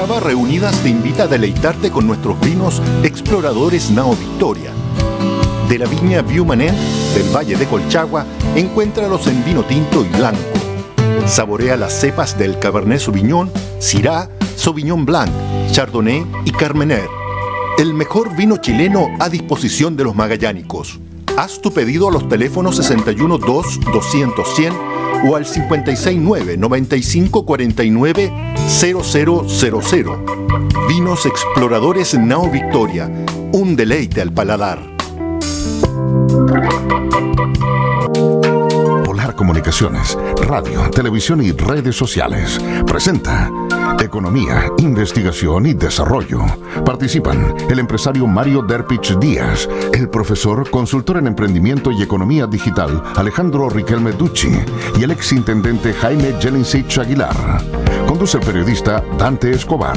Cava Reunidas te invita a deleitarte con nuestros vinos Exploradores Nao Victoria. De la viña Biumanet del Valle de Colchagua, encuéntralos en vino tinto y blanco. Saborea las cepas del Cabernet Sauvignon, Syrah, Sauvignon Blanc, Chardonnay y Carmener. El mejor vino chileno a disposición de los magallánicos. Haz tu pedido a los teléfonos 61 2 200 100 o al 569 95 49 0000. Vinos Exploradores Nao Victoria, un deleite al paladar. Polar Comunicaciones, radio, televisión y redes sociales presenta Economía, Investigación y Desarrollo. Participan el empresario Mario Derpich Díaz, el profesor, consultor en emprendimiento y economía digital Alejandro Riquelme Ducci y el exintendente Jaime Jelincic Aguilar. Conduce el periodista Dante Escobar.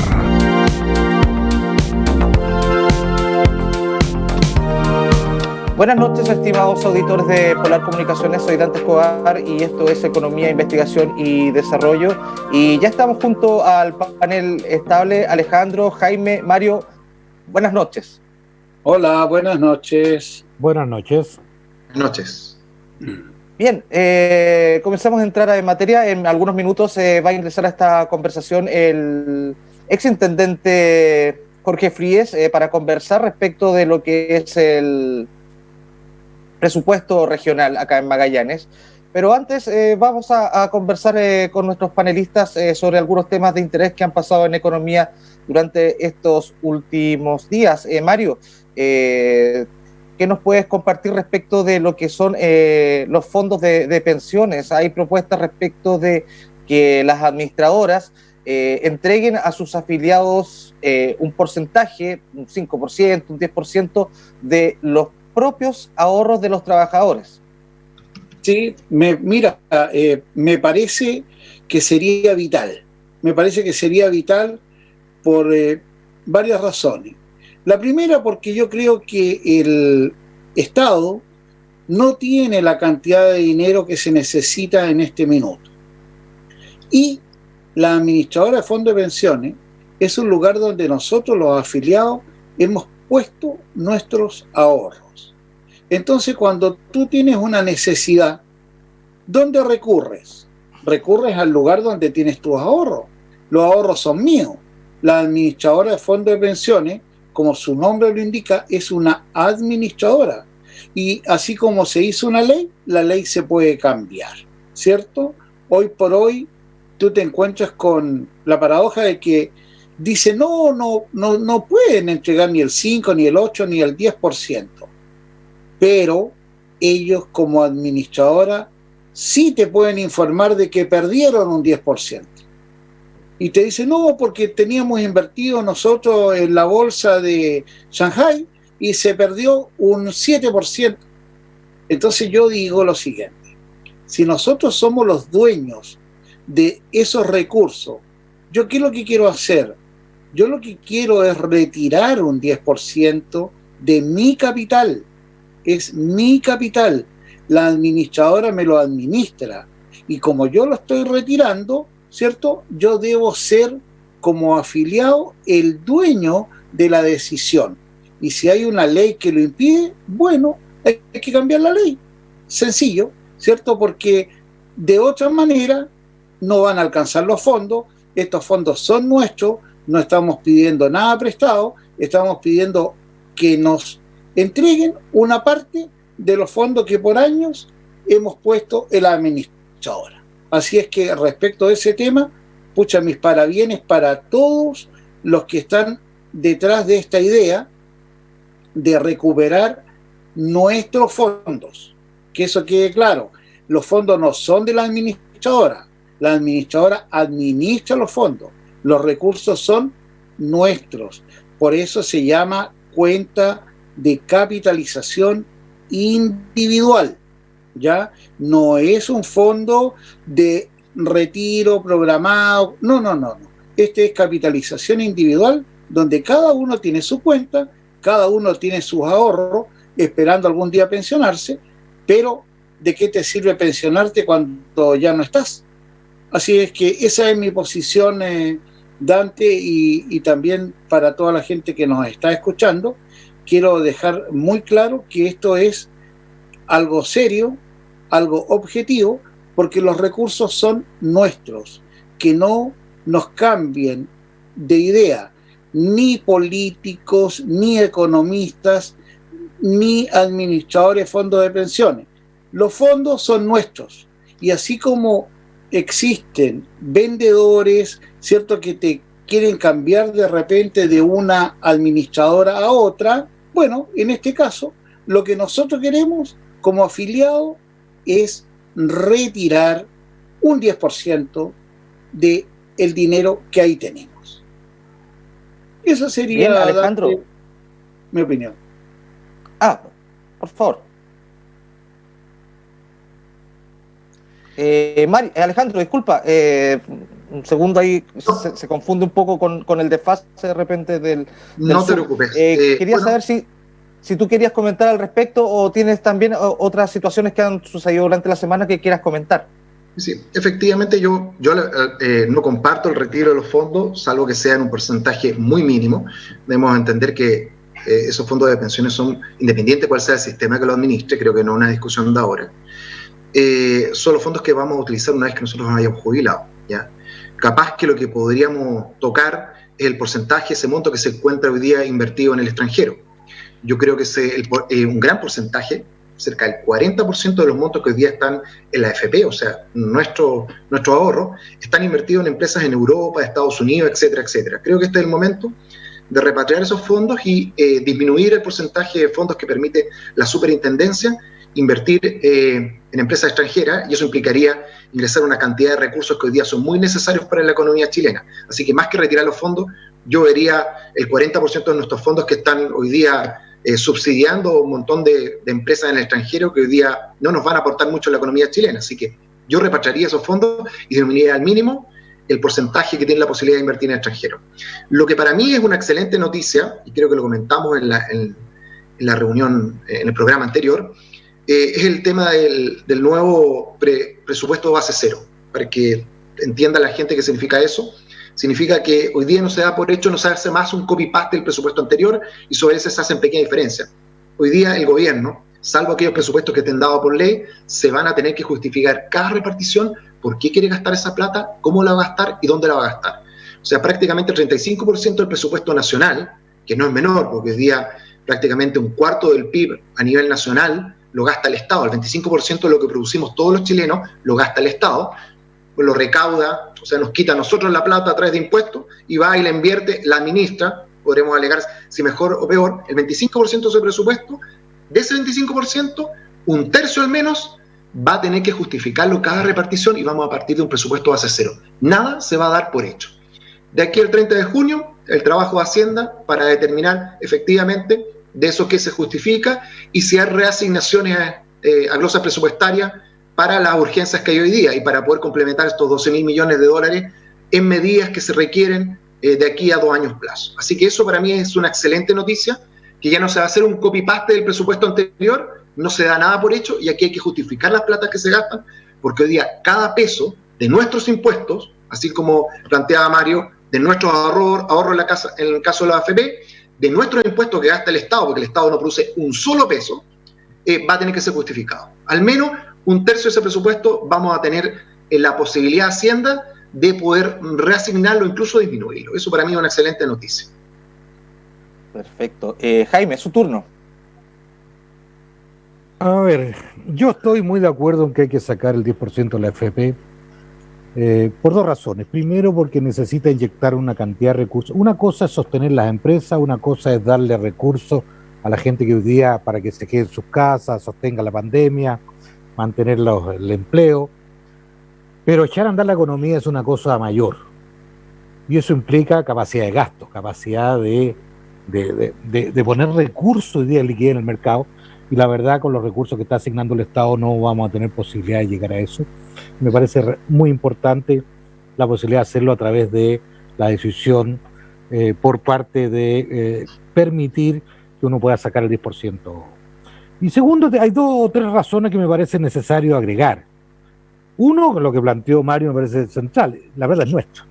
Buenas noches, estimados auditores de Polar Comunicaciones. Soy Dante Escobar y esto es Economía, Investigación y Desarrollo. Y ya estamos junto al panel estable. Alejandro, Jaime, Mario, buenas noches. Hola, buenas noches. Buenas noches. Buenas noches. Bien, comenzamos a entrar en materia. En algunos minutos va a ingresar a esta conversación el exintendente Jorge Fríes para conversar respecto de lo que es el presupuesto regional acá en Magallanes. Pero antes vamos a conversar con nuestros panelistas sobre algunos temas de interés que han pasado en economía durante estos últimos días. Mario, ¿qué nos puedes compartir respecto de lo que son los fondos de pensiones? Hay propuestas respecto de que las administradoras entreguen a sus afiliados un porcentaje, un 5%, un 10% de los propios ahorros de los trabajadores. Sí, me parece que sería vital. Me parece que sería vital por varias razones. La primera, porque yo creo que el Estado no tiene la cantidad de dinero que se necesita en este minuto. Y la administradora de fondos de pensiones es un lugar donde nosotros, los afiliados, hemos puesto nuestros ahorros. Entonces, cuando tú tienes una necesidad, ¿dónde recurres? Recurres al lugar donde tienes tus ahorros. Los ahorros son míos. La administradora de fondos de pensiones, como su nombre lo indica, es una administradora. Y así como se hizo una ley, la ley se puede cambiar, ¿cierto? Hoy por hoy, tú te encuentras con la paradoja de que dice, no pueden entregar ni el 5, ni el 8, ni el 10%. Pero ellos como administradora sí te pueden informar de que perdieron un 10%. Y te dicen, no, porque teníamos invertido nosotros en la bolsa de Shanghai y se perdió un 7%. Entonces yo digo lo siguiente, si nosotros somos los dueños de esos recursos, ¿yo qué es lo que quiero hacer? Yo lo que quiero es retirar un 10% de mi capital. Es mi capital. La administradora me lo administra. Y como yo lo estoy retirando, ¿cierto? Yo debo ser, como afiliado, el dueño de la decisión. Y si hay una ley que lo impide, bueno, hay que cambiar la ley. Sencillo, ¿cierto? Porque de otra manera no van a alcanzar los fondos. Estos fondos son nuestros, no estamos pidiendo nada prestado, estamos pidiendo que nos entreguen una parte de los fondos que por años hemos puesto en la administradora. Así es que respecto a ese tema, pucha, mis parabienes para todos los que están detrás de esta idea de recuperar nuestros fondos. Que eso quede claro, los fondos no son de la administradora administra los fondos, los recursos son nuestros, por eso se llama cuenta de capitalización individual, ¿ya? No es un fondo de retiro programado, no. Este es capitalización individual, donde cada uno tiene su cuenta, cada uno tiene sus ahorros, esperando algún día pensionarse, pero ¿de qué te sirve pensionarte cuando ya no estás? Así es que esa es mi posición Dante, y también para toda la gente que nos está escuchando, quiero dejar muy claro que esto es algo serio, algo objetivo, porque los recursos son nuestros, que no nos cambien de idea, ni políticos, ni economistas, ni administradores de fondos de pensiones. Los fondos son nuestros, y así como existen vendedores, ¿cierto?, que te quieren cambiar de repente de una administradora a otra, bueno, en este caso, lo que nosotros queremos como afiliado es retirar un 10% del dinero que ahí tenemos. Esa sería, bien, Alejandro, mi opinión. Por favor. Alejandro, disculpa, un segundo ahí, se confunde un poco con el desfase de repente del no te Zoom. preocupes. Quería saber si tú querías comentar al respecto o tienes también otras situaciones que han sucedido durante la semana que quieras comentar. Sí, efectivamente yo no comparto el retiro de los fondos, salvo que sea en un porcentaje muy mínimo. Debemos entender que esos fondos de pensiones son independientes cuál sea el sistema que lo administre, creo que no es una discusión de ahora. Son los fondos que vamos a utilizar una vez que nosotros nos hayamos jubilado, ¿ya? Capaz que lo que podríamos tocar es el porcentaje, ese monto que se encuentra hoy día invertido en el extranjero. Yo creo que un gran porcentaje, cerca del 40% de los montos que hoy día están en la AFP, o sea, nuestro ahorro, están invertidos en empresas en Europa, Estados Unidos, etcétera, etcétera. Creo que este es el momento de repatriar esos fondos y disminuir el porcentaje de fondos que permite la superintendencia invertir en empresas extranjeras, y eso implicaría ingresar una cantidad de recursos que hoy día son muy necesarios para la economía chilena. Así que más que retirar los fondos, yo vería el 40% de nuestros fondos que están hoy día subsidiando un montón de empresas en el extranjero que hoy día no nos van a aportar mucho a la economía chilena. Así que yo repatriaría esos fondos y disminuiría al mínimo el porcentaje que tiene la posibilidad de invertir en el extranjero. Lo que para mí es una excelente noticia, y creo que lo comentamos en la reunión, en el programa anterior, es el tema del nuevo presupuesto base cero. Para que entienda la gente qué significa eso. Significa que hoy día no se da por hecho, no se hace más un copy-paste del presupuesto anterior y sobre ese se hacen pequeñas diferencias. Hoy día el gobierno, salvo aquellos presupuestos que estén dados por ley, se van a tener que justificar cada repartición, por qué quiere gastar esa plata, cómo la va a gastar y dónde la va a gastar. O sea, prácticamente el 35% del presupuesto nacional, que no es menor, porque hoy día prácticamente un cuarto del PIB a nivel nacional lo gasta el Estado, el 25% de lo que producimos todos los chilenos lo gasta el Estado, pues lo recauda, o sea, nos quita a nosotros la plata a través de impuestos y va y la invierte, la administra, podremos alegar si mejor o peor, el 25% de ese presupuesto, de ese 25%, un tercio al menos va a tener que justificarlo cada repartición y vamos a partir de un presupuesto base cero. Nada se va a dar por hecho. De aquí al 30 de junio, el trabajo de Hacienda para determinar efectivamente de eso que se justifica y si hay reasignaciones a glosas presupuestarias para las urgencias que hay hoy día y para poder complementar estos 12.000 millones de dólares en medidas que se requieren de aquí a 2 años plazo. Así que eso para mí es una excelente noticia, que ya no se va a hacer un copy-paste del presupuesto anterior, no se da nada por hecho y aquí hay que justificar las platas que se gastan, porque hoy día cada peso de nuestros impuestos, así como planteaba Mario, de nuestros ahorros en el caso de la AFP, de nuestros impuestos que gasta el Estado, porque el Estado no produce un solo peso, va a tener que ser justificado. Al menos un tercio de ese presupuesto vamos a tener la posibilidad de Hacienda de poder reasignarlo, incluso disminuirlo. Eso para mí es una excelente noticia. Perfecto. Jaime, es su turno. A ver, yo estoy muy de acuerdo en que hay que sacar el 10% de la AFP por 2 razones. Primero, porque necesita inyectar una cantidad de recursos. Una cosa es sostener las empresas, una cosa es darle recursos a la gente que hoy día para que se quede en sus casas, sostenga la pandemia, mantener el empleo. Pero echar a andar la economía es una cosa mayor. Y eso implica capacidad de gasto, capacidad de poner recursos hoy día de liquidez en el mercado. Y la verdad, con los recursos que está asignando el Estado no vamos a tener posibilidad de llegar a eso. Me parece muy importante la posibilidad de hacerlo a través de la decisión por parte de permitir que uno pueda sacar el 10%. Y segundo, hay 2 o 3 razones que me parece necesario agregar. Uno, lo que planteó Mario me parece central, la verdad es nuestra.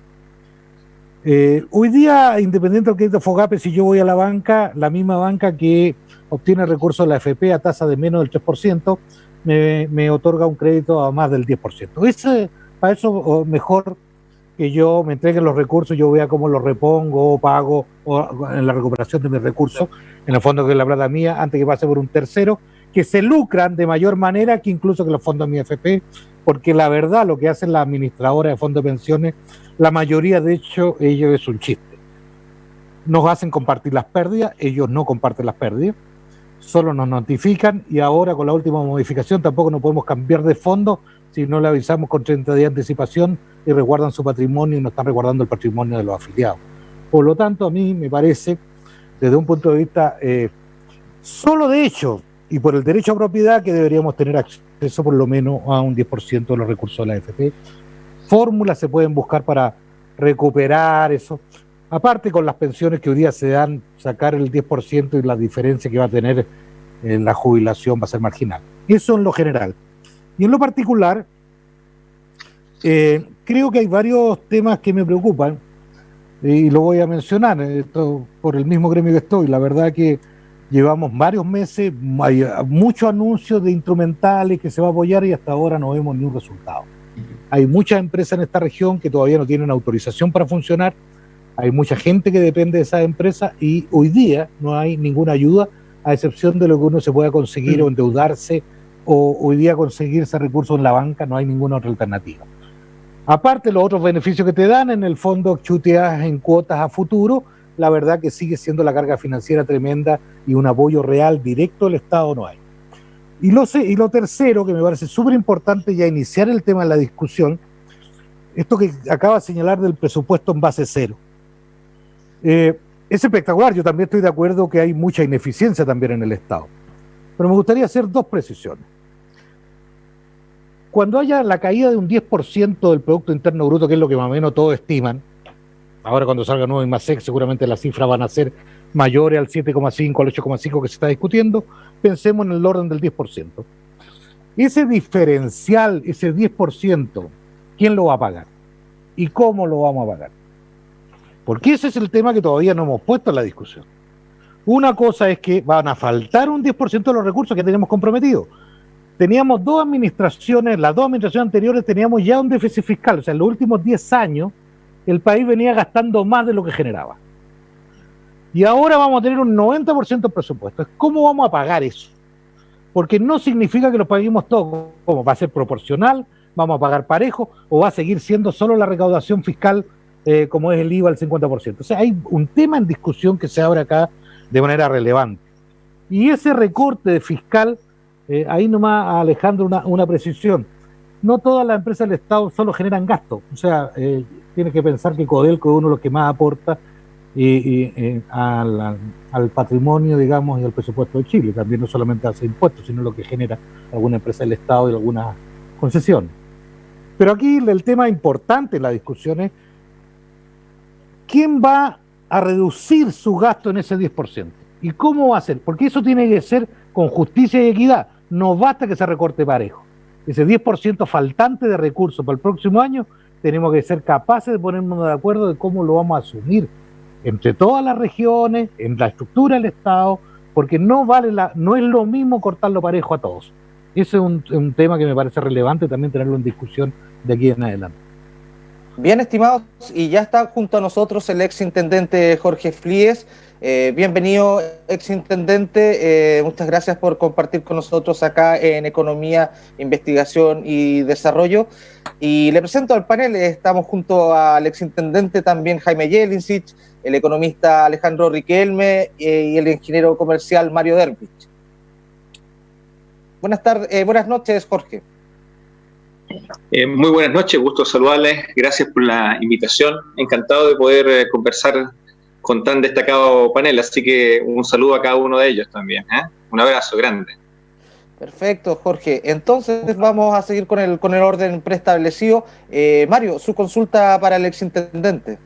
Hoy día, independiente del crédito FOGAPE, si yo voy a la banca, la misma banca que obtiene recursos de la AFP a tasa de menos del 3%, me otorga un crédito a más del 10%. Para eso, mejor que yo me entreguen los recursos, yo vea cómo los repongo o pago o en la recuperación de mis recursos, en el fondo que es la plata mía, antes que pase por un tercero, que se lucran de mayor manera que incluso que los fondos de mi AFP, porque la verdad lo que hacen las administradoras de fondos de pensiones, la mayoría de hecho, ellos es un chiste. Nos hacen compartir las pérdidas, ellos no comparten las pérdidas, solo nos notifican y ahora con la última modificación tampoco nos podemos cambiar de fondo si no le avisamos con 30 días de anticipación y resguardan su patrimonio y no están resguardando el patrimonio de los afiliados. Por lo tanto, a mí me parece, desde un punto de vista solo de hecho y por el derecho a propiedad, que deberíamos tener acceso por lo menos a un 10% de los recursos de la AFP. Fórmulas se pueden buscar para recuperar eso. Aparte con las pensiones que hoy día se dan, sacar el 10% y la diferencia que va a tener en la jubilación va a ser marginal. Eso en lo general. Y en lo particular, creo que hay varios temas que me preocupan y lo voy a mencionar, esto por el mismo gremio que estoy. La verdad que llevamos varios meses, hay muchos anuncios de instrumentales que se va a apoyar y hasta ahora no vemos ni un resultado. Hay muchas empresas en esta región que todavía no tienen autorización para funcionar, hay mucha gente que depende de esas empresas y hoy día no hay ninguna ayuda, a excepción de lo que uno se pueda conseguir o endeudarse o hoy día conseguirse recursos en la banca, no hay ninguna otra alternativa. Aparte, los otros beneficios que te dan en el fondo chuteas en cuotas a futuro, la verdad que sigue siendo la carga financiera tremenda y un apoyo real directo del Estado no hay. Y lo tercero, que me parece súper importante ya iniciar el tema de la discusión, esto que acaba de señalar del presupuesto en base cero. Es espectacular, yo también estoy de acuerdo que hay mucha ineficiencia también en el Estado. Pero me gustaría hacer dos precisiones. Cuando haya la caída de un 10% del Producto Interno Bruto, que es lo que más o menos todos estiman, ahora cuando salga nuevo IMASEC seguramente las cifras van a ser mayores al 7,5, al 8,5 que se está discutiendo, pensemos en el orden del 10%. Ese diferencial, ese 10%, ¿quién lo va a pagar? ¿Y cómo lo vamos a pagar? Porque ese es el tema que todavía no hemos puesto en la discusión. Una cosa es que van a faltar un 10% de los recursos que tenemos comprometidos. Teníamos dos administraciones, las dos administraciones anteriores teníamos ya un déficit fiscal, o sea, en los últimos 10 años el país venía gastando más de lo que generaba. Y ahora vamos a tener un 90% de presupuesto. ¿Cómo vamos a pagar eso? Porque no significa que lo paguemos todo. ¿Cómo? ¿Va a ser proporcional? ¿Vamos a pagar parejo? ¿O va a seguir siendo solo la recaudación fiscal como es el IVA al 50%? O sea, hay un tema en discusión que se abre acá de manera relevante. Y ese recorte fiscal, ahí nomás, Alejandro, una precisión. No todas las empresas del Estado solo generan gastos. O sea, tiene que pensar que Codelco es uno de los que más aporta al patrimonio, digamos, y al presupuesto de Chile. También no solamente hace impuestos, sino lo que genera alguna empresa del Estado y algunas concesiones. Pero aquí el tema importante en la discusión es ¿quién va a reducir su gasto en ese 10%? ¿Y cómo va a ser? Porque eso tiene que ser con justicia y equidad. No basta que se recorte parejo. Ese 10% faltante de recursos para el próximo año, tenemos que ser capaces de ponernos de acuerdo de cómo lo vamos a asumir entre todas las regiones, en la estructura del Estado, porque no es lo mismo cortarlo parejo a todos. Ese es un tema que me parece relevante también tenerlo en discusión de aquí en adelante. Bien, estimados, y ya está junto a nosotros el exintendente Jorge Fríes. Bienvenido, exintendente. Muchas gracias por compartir con nosotros acá en Economía, Investigación y Desarrollo. Y le presento al panel. Estamos junto al exintendente también Jaime Jelincic, el economista Alejandro Riquelme y el ingeniero comercial Mario Derpich. Buenas noches, Jorge. Muy buenas noches, gusto saludarles, gracias por la invitación, encantado de poder conversar con tan destacado panel, así que un saludo a cada uno de ellos también, un abrazo grande. Perfecto, Jorge, entonces vamos a seguir con el orden preestablecido. Mario, su consulta para el exintendente.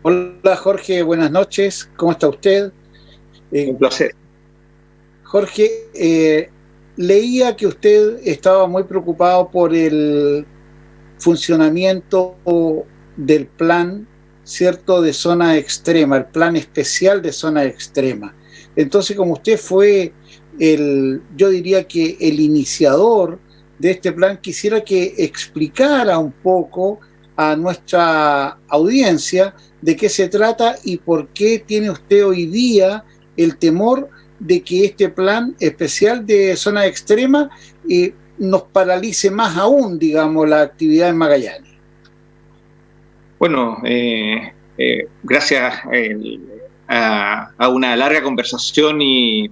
Hola Jorge, buenas noches, ¿cómo está usted? Un placer. Jorge, leía que usted estaba muy preocupado por el funcionamiento del plan ¿cierto?, de zona extrema, el plan especial de zona extrema. Entonces, como usted fue yo diría que el iniciador de este plan, quisiera que explicara un poco a nuestra audiencia de qué se trata y por qué tiene usted hoy día el temor de que este plan especial de zona extrema nos paralice más aún, digamos, la actividad en Magallanes. Bueno, gracias a una larga conversación y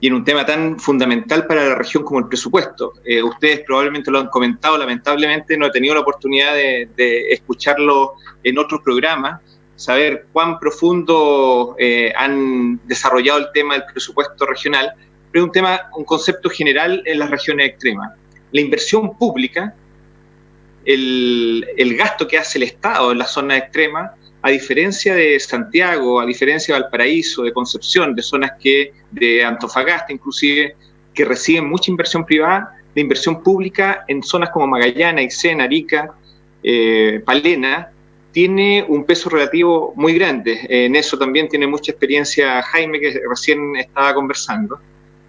en un tema tan fundamental para la región como el presupuesto. Ustedes probablemente lo han comentado, lamentablemente no he tenido la oportunidad de escucharlo en otros programas, saber cuán profundo han desarrollado el tema del presupuesto regional, pero es un concepto general en las regiones extremas. La inversión pública, el gasto que hace el Estado en las zonas extremas, a diferencia de Santiago, a diferencia de Valparaíso, de Concepción, de zonas de Antofagasta inclusive, que reciben mucha inversión privada, la inversión pública en zonas como Magallanes, Aysén, Arica, Palena, tiene un peso relativo muy grande. En eso también tiene mucha experiencia Jaime, que recién estaba conversando,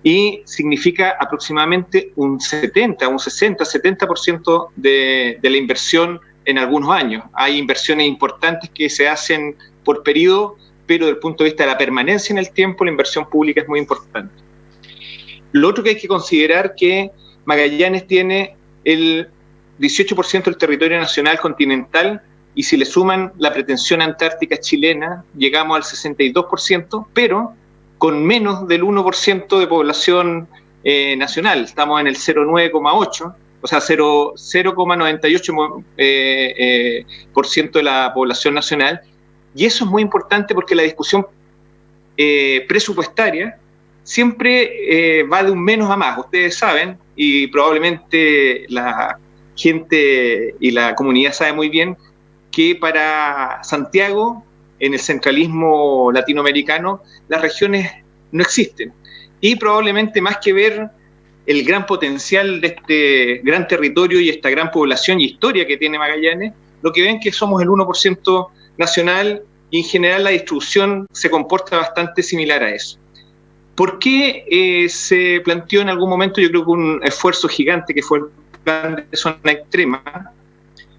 y significa aproximadamente un 70% de la inversión en algunos años. Hay inversiones importantes que se hacen por periodo, pero desde el punto de vista de la permanencia en el tiempo, la inversión pública es muy importante. Lo otro que hay que considerar que Magallanes tiene el 18% del territorio nacional continental, y si le suman la pretensión antártica chilena, llegamos al 62%, pero con menos del 1% de población nacional. Estamos en el 0,9,8%, o sea, 0,98% de la población nacional, y eso es muy importante porque la discusión presupuestaria siempre va de un menos a más. Ustedes saben, y probablemente la gente y la comunidad sabe muy bien, que para Santiago, en el centralismo latinoamericano, las regiones no existen, y probablemente más que ver el gran potencial de este gran territorio y esta gran población y historia que tiene Magallanes, lo que ven que somos el 1% nacional, y en general la distribución se comporta bastante similar a eso. ¿Por qué se planteó en algún momento, yo creo que un esfuerzo gigante que fue el plan de zona extrema,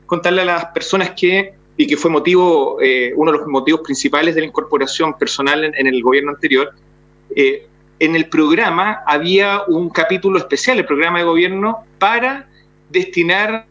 contarle a las personas que fue uno de los motivos principales de la incorporación personal en el gobierno anterior? En el programa había un capítulo especial, el programa de gobierno, para destinar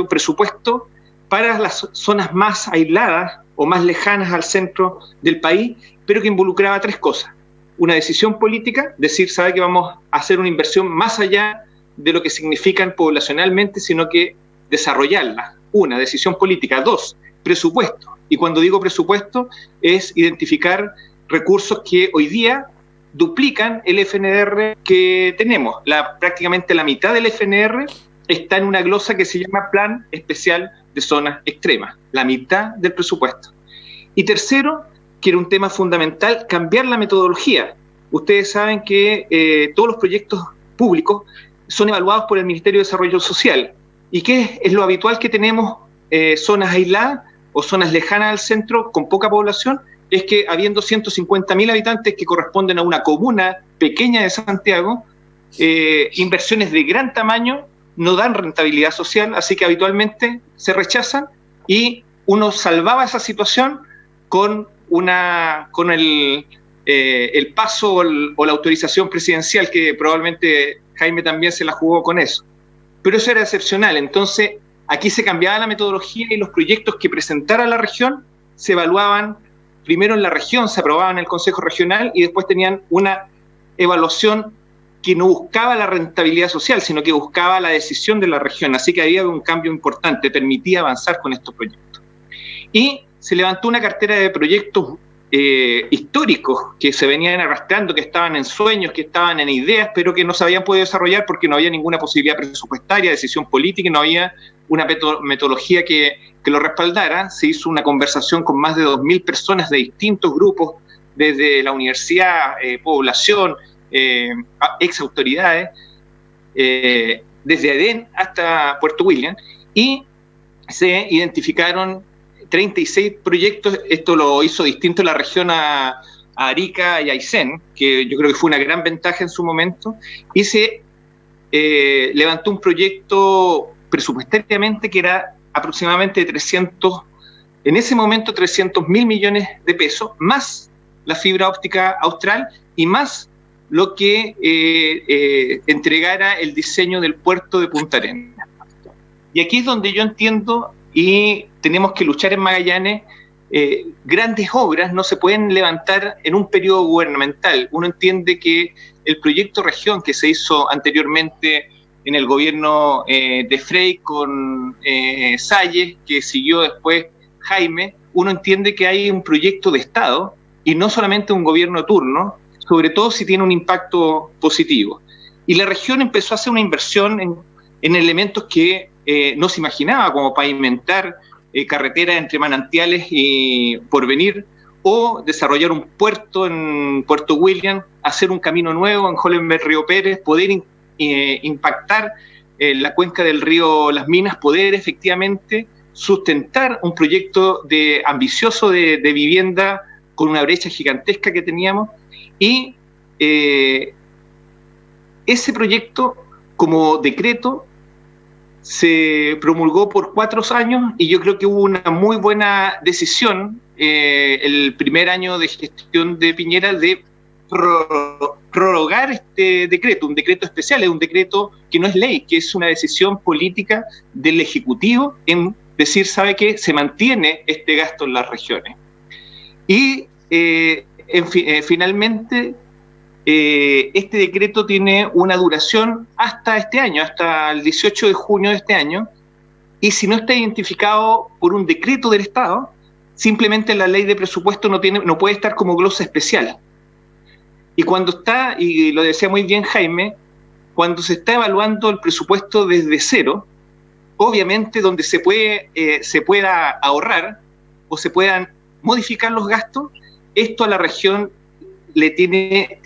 presupuesto para las zonas más aisladas o más lejanas al centro del país, pero que involucraba tres cosas. Una decisión política, decir, sabe que vamos a hacer una inversión más allá de lo que significan poblacionalmente, sino que desarrollarla. Una, decisión política. Dos, presupuesto. Y cuando digo presupuesto, es identificar recursos que hoy día duplican el FNR que tenemos. Prácticamente la mitad del FNR está en una glosa que se llama Plan Especial de Zonas Extremas, la mitad del presupuesto. Y tercero, que era un tema fundamental, cambiar la metodología. Ustedes saben que todos los proyectos públicos son evaluados por el Ministerio de Desarrollo Social. ¿Y qué es lo habitual que tenemos? Zonas aisladas o zonas lejanas al centro con poca población, es que habiendo 150.000 habitantes que corresponden a una comuna pequeña de Santiago, inversiones de gran tamaño no dan rentabilidad social, así que habitualmente se rechazan, y uno salvaba esa situación con el paso o la autorización presidencial, que probablemente Jaime también se la jugó con eso. Pero eso era excepcional. Entonces aquí se cambiaba la metodología y los proyectos que presentara la región se evaluaban primero en la región, se aprobaban en el Consejo Regional y después tenían una evaluación que no buscaba la rentabilidad social, sino que buscaba la decisión de la región. Así que había un cambio importante, permitía avanzar con estos proyectos. Y se levantó una cartera de proyectos históricos que se venían arrastrando, que estaban en sueños, que estaban en ideas, pero que no se habían podido desarrollar porque no había ninguna posibilidad presupuestaria, decisión política, y no había una metodología que lo respaldara. Se hizo una conversación con más de 2.000 personas de distintos grupos, desde la universidad, población, ex autoridades, desde Edén hasta Puerto William, y se identificaron 36 proyectos. Esto lo hizo distinto la región a Arica y Aysén, que yo creo que fue una gran ventaja en su momento, y se levantó un proyecto presupuestariamente que era aproximadamente de 300, en ese momento 300.000 millones de pesos, más la fibra óptica austral y más lo que entregara el diseño del puerto de Punta Arenas. Y aquí es donde yo entiendo, y tenemos que luchar en Magallanes, grandes obras no se pueden levantar en un periodo gubernamental. Uno entiende que el proyecto región que se hizo anteriormente en el gobierno de Frey con Salles, que siguió después Jaime, uno entiende que hay un proyecto de Estado y no solamente un gobierno de turno, sobre todo si tiene un impacto positivo. Y la región empezó a hacer una inversión en elementos que no se imaginaba, como pavimentar carreteras entre Manantiales y Porvenir, o desarrollar un puerto en Puerto William, hacer un camino nuevo en Hollenberg Río Pérez, poder impactar la cuenca del río Las Minas, poder efectivamente sustentar un proyecto ambicioso de vivienda con una brecha gigantesca que teníamos, y ese proyecto como decreto se promulgó por 4 años y yo creo que hubo una muy buena decisión el primer año de gestión de Piñera de prorrogar este decreto, un decreto especial, es un decreto que no es ley, que es una decisión política del Ejecutivo en decir, ¿sabe qué? Se mantiene este gasto en las regiones. Y finalmente este decreto tiene una duración hasta este año, hasta el 18 de junio de este año, y si no está identificado por un decreto del Estado, simplemente la ley de presupuesto no puede estar como glosa especial. Y cuando está, y lo decía muy bien Jaime, cuando se está evaluando el presupuesto desde cero, obviamente donde se pueda ahorrar o se puedan modificar los gastos, esto a la región le tiene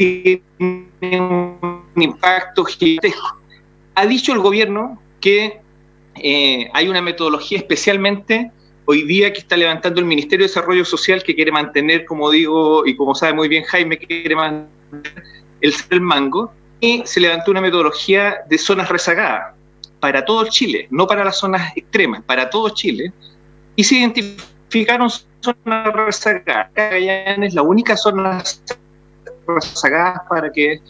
un impacto gigantesco. Ha dicho el gobierno que hay una metodología especialmente hoy día que está levantando el Ministerio de Desarrollo Social, que quiere mantener, como digo, y como sabe muy bien Jaime, que quiere mantener el mango, y se levantó una metodología de zonas rezagadas para todo Chile, no para las zonas extremas, para todo Chile, y se identificaron zonas rezagadas. Magallanes es la única zona rezagada para que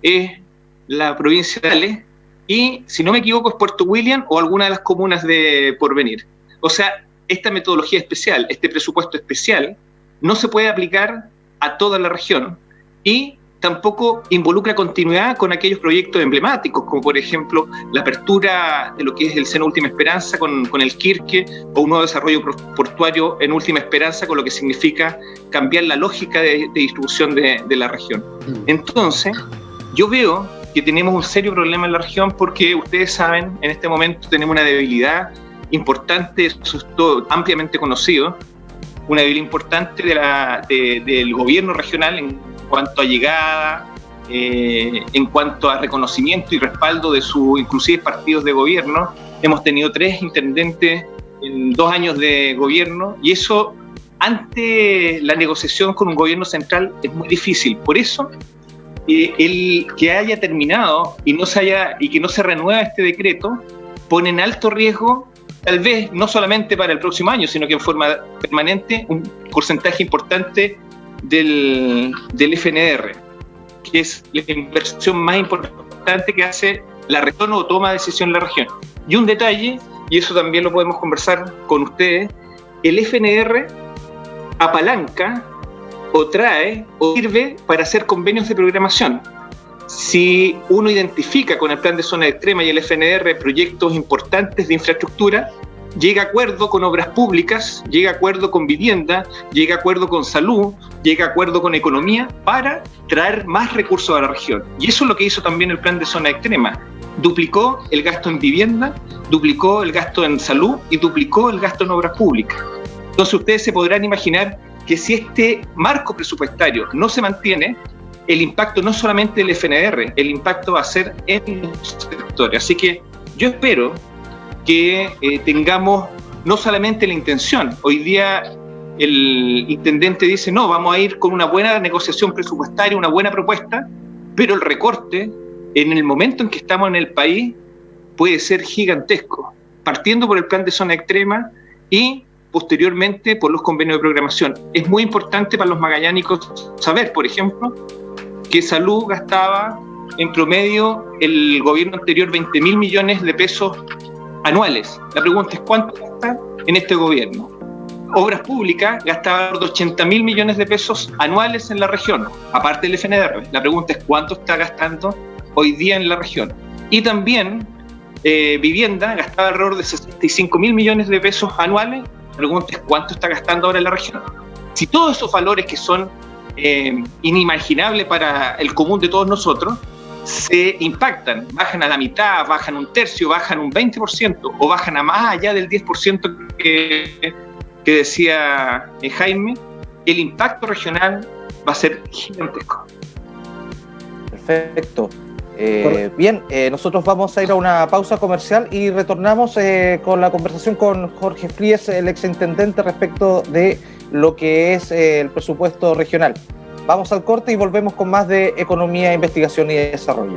es la provincia de Tales, y si no me equivoco es Puerto William o alguna de las comunas de Porvenir. O sea, esta metodología especial, este presupuesto especial, no se puede aplicar a toda la región y tampoco involucra continuidad con aquellos proyectos emblemáticos, como por ejemplo la apertura de lo que es el Seno Última Esperanza con el Quirque, o un nuevo desarrollo portuario en Última Esperanza, con lo que significa cambiar la lógica de distribución de la región. Entonces, yo veo que tenemos un serio problema en la región porque ustedes saben, en este momento tenemos una debilidad importante, eso es todo ampliamente conocido, una debilidad importante del gobierno regional en cuanto a llegada, en cuanto a reconocimiento y respaldo de sus inclusive partidos de gobierno. Hemos tenido 3 intendentes en 2 años de gobierno y eso ante la negociación con un gobierno central es muy difícil. Por eso el que haya terminado y que no se renueva este decreto pone en alto riesgo, tal vez no solamente para el próximo año, sino que en forma permanente, un porcentaje importante del FNDR, que es la inversión más importante que hace la región o toma decisión la región. Y un detalle, y eso también lo podemos conversar con ustedes, el FNDR apalanca o trae o sirve para hacer convenios de programación. Si uno identifica con el plan de zona extrema y el FNDR proyectos importantes de infraestructura, llega a acuerdo con obras públicas, llega a acuerdo con vivienda, llega a acuerdo con salud, llega a acuerdo con economía para traer más recursos a la región. Y eso es lo que hizo también el plan de zona extrema. Duplicó el gasto en vivienda, duplicó el gasto en salud y duplicó el gasto en obras públicas. Entonces ustedes se podrán imaginar que si este marco presupuestario no se mantiene, el impacto no solamente del FNDR, el impacto va a ser en los sectores. Así que yo espero que tengamos no solamente la intención. Hoy día el intendente dice, no, vamos a ir con una buena negociación presupuestaria, una buena propuesta, pero el recorte, en el momento en que estamos en el país, puede ser gigantesco, partiendo por el plan de zona extrema y posteriormente por los convenios de programación. Es muy importante para los magallánicos saber, por ejemplo, que Salud gastaba en promedio el gobierno anterior 20.000 millones de pesos anuales. La pregunta es ¿cuánto gasta en este gobierno? Obras Públicas gastaba 80.000 millones de pesos anuales en la región, aparte del FNDR. La pregunta es ¿cuánto está gastando hoy día en la región? Y también Vivienda gastaba alrededor de 65.000 millones de pesos anuales. La pregunta es ¿cuánto está gastando ahora en la región? Si todos esos valores que son inimaginables para el común de todos nosotros se impactan, bajan a la mitad, bajan un tercio, bajan un 20% o bajan a más allá del 10% que decía Jaime, el impacto regional va a ser gigantesco. Perfecto. Bien, nosotros vamos a ir a una pausa comercial y retornamos con la conversación con Jorge Fríes, el exintendente, respecto de lo que es el presupuesto regional. Vamos al corte y volvemos con más de Economía, Investigación y Desarrollo.